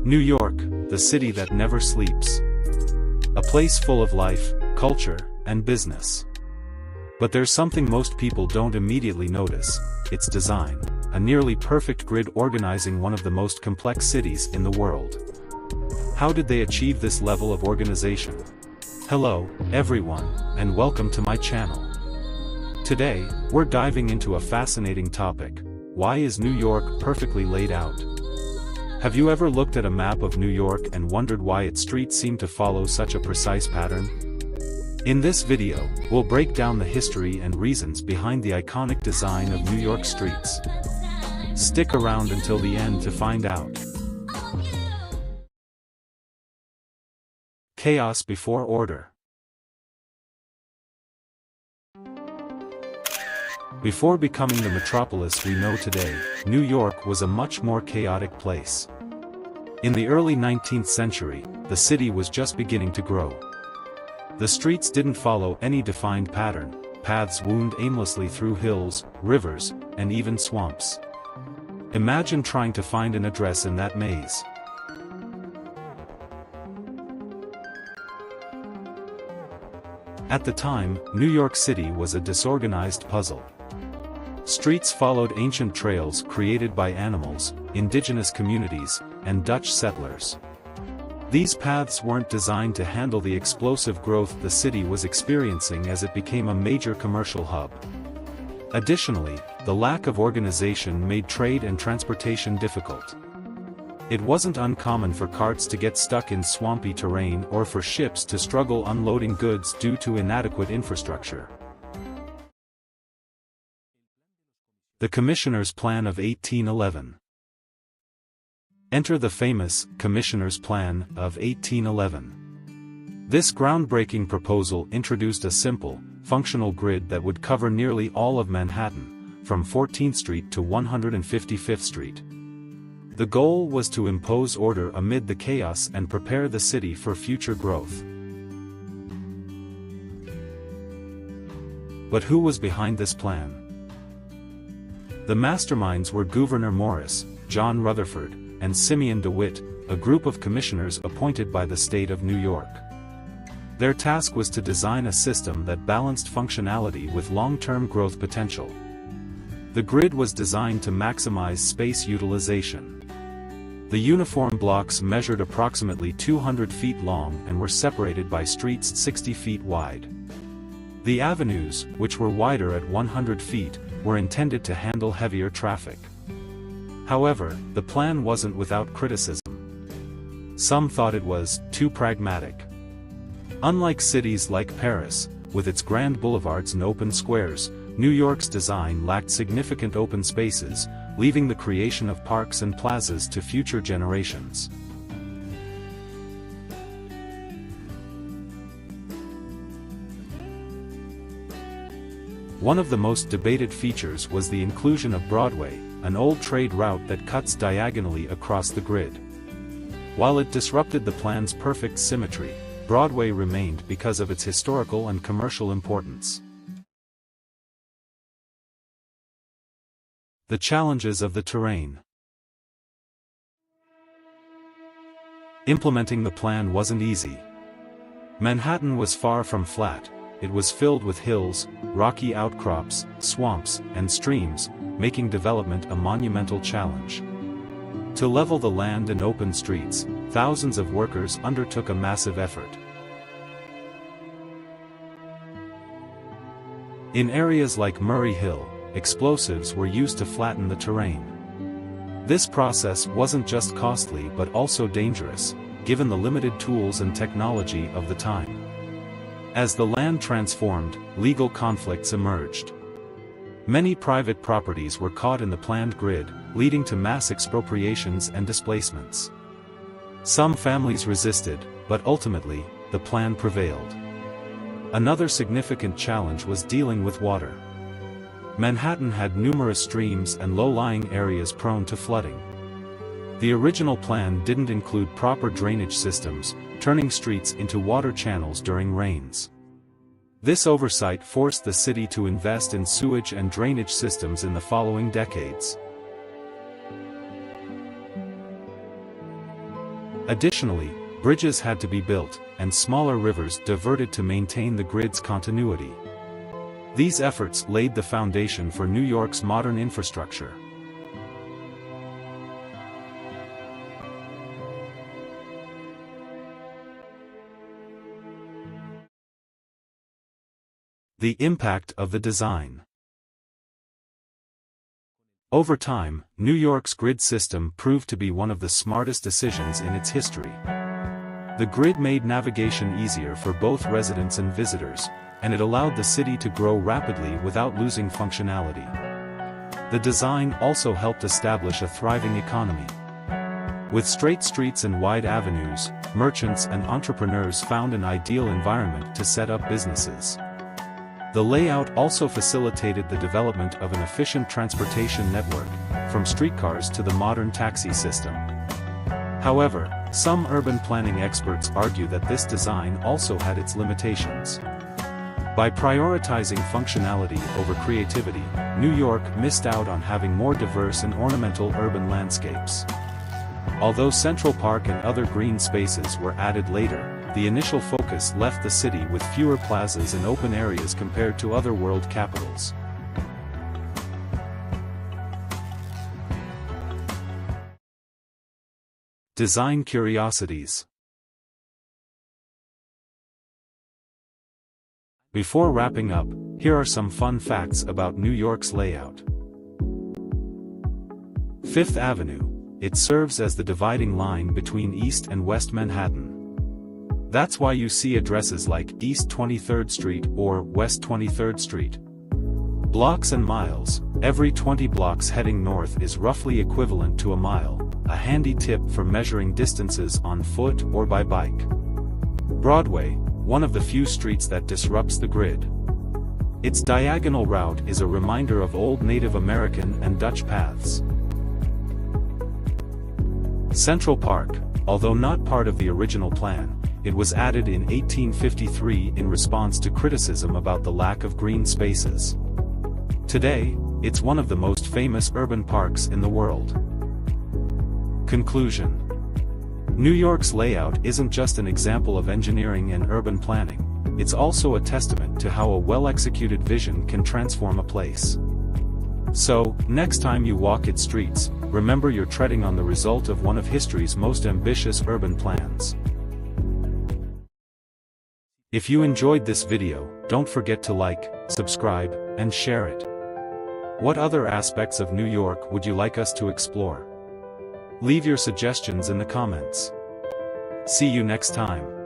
New York, the city that never sleeps. A place full of life, culture, and business. But there's something most people don't immediately notice: its design, a nearly perfect grid organizing one of the most complex cities in the world. How did they achieve this level of organization? Hello, everyone, and welcome to my channel. Today, we're diving into a fascinating topic: why is New York perfectly laid out? Have you ever looked at a map of New York and wondered why its streets seem to follow such a precise pattern? In this video, we'll break down the history and reasons behind the iconic design of New York streets. Stick around until the end to find out. Chaos before order. Before becoming the metropolis we know today, New York was a much more chaotic place. In the early 19th century, the city was just beginning to grow. The streets didn't follow any defined pattern. Paths wound aimlessly through hills, rivers, and even swamps. Imagine trying to find an address in that maze. At the time, New York City was a disorganized puzzle. Streets followed ancient trails created by animals, indigenous communities, and Dutch settlers. These paths weren't designed to handle the explosive growth the city was experiencing as it became a major commercial hub. Additionally, the lack of organization made trade and transportation difficult. It wasn't uncommon for carts to get stuck in swampy terrain or for ships to struggle unloading goods due to inadequate infrastructure. The Commissioner's Plan of 1811. Enter the famous Commissioner's Plan of 1811. This groundbreaking proposal introduced a simple, functional grid that would cover nearly all of Manhattan, from 14th Street to 155th Street. The goal was to impose order amid the chaos and prepare the city for future growth. But who was behind this plan? The masterminds were Gouverneur Morris, John Rutherford, and Simeon DeWitt, a group of commissioners appointed by the state of New York. Their task was to design a system that balanced functionality with long-term growth potential. The grid was designed to maximize space utilization. The uniform blocks measured approximately 200 feet long and were separated by streets 60 feet wide. The avenues, which were wider at 100 feet, were intended to handle heavier traffic. However, the plan wasn't without criticism. Some thought it was too pragmatic. Unlike cities like Paris, with its grand boulevards and open squares, New York's design lacked significant open spaces, leaving the creation of parks and plazas to future generations. One of the most debated features was the inclusion of Broadway, an old trade route that cuts diagonally across the grid. While it disrupted the plan's perfect symmetry, Broadway remained because of its historical and commercial importance. The challenges of the terrain. Implementing the plan wasn't easy. Manhattan was far from flat. It was filled with hills, rocky outcrops, swamps, and streams, making development a monumental challenge. To level the land and open streets, thousands of workers undertook a massive effort. In areas like Murray Hill, explosives were used to flatten the terrain. This process wasn't just costly but also dangerous, given the limited tools and technology of the time. As the land transformed, legal conflicts emerged. Many private properties were caught in the planned grid, leading to mass expropriations and displacements. Some families resisted, but ultimately, the plan prevailed. Another significant challenge was dealing with water. Manhattan had numerous streams and low-lying areas prone to flooding. The original plan didn't include proper drainage systems, turning streets into water channels during rains. This oversight forced the city to invest in sewage and drainage systems in the following decades. Additionally, bridges had to be built, and smaller rivers diverted to maintain the grid's continuity. These efforts laid the foundation for New York's modern infrastructure. The impact of the design. Over time, New York's grid system proved to be one of the smartest decisions in its history. The grid made navigation easier for both residents and visitors, and it allowed the city to grow rapidly without losing functionality. The design also helped establish a thriving economy. With straight streets and wide avenues, merchants and entrepreneurs found an ideal environment to set up businesses. The layout also facilitated the development of an efficient transportation network, from streetcars to the modern taxi system. However, some urban planning experts argue that this design also had its limitations. By prioritizing functionality over creativity, New York missed out on having more diverse and ornamental urban landscapes. Although Central Park and other green spaces were added later, the initial focus left the city with fewer plazas and open areas compared to other world capitals. Design curiosities. Before wrapping up, here are some fun facts about New York's layout. Fifth Avenue. It serves as the dividing line between East and West Manhattan. That's why you see addresses like East 23rd Street or West 23rd Street. Blocks and miles. Every 20 blocks heading north is roughly equivalent to a mile, a handy tip for measuring distances on foot or by bike. Broadway, one of the few streets that disrupts the grid. Its diagonal route is a reminder of old Native American and Dutch paths. Central Park, although not part of the original plan, it was added in 1853 in response to criticism about the lack of green spaces. Today, it's one of the most famous urban parks in the world. Conclusion. New York's layout isn't just an example of engineering and urban planning, it's also a testament to how a well-executed vision can transform a place. So, next time you walk its streets, remember you're treading on the result of one of history's most ambitious urban plans. If you enjoyed this video, don't forget to like, subscribe, and share it. What other aspects of New York would you like us to explore? Leave your suggestions in the comments. See you next time.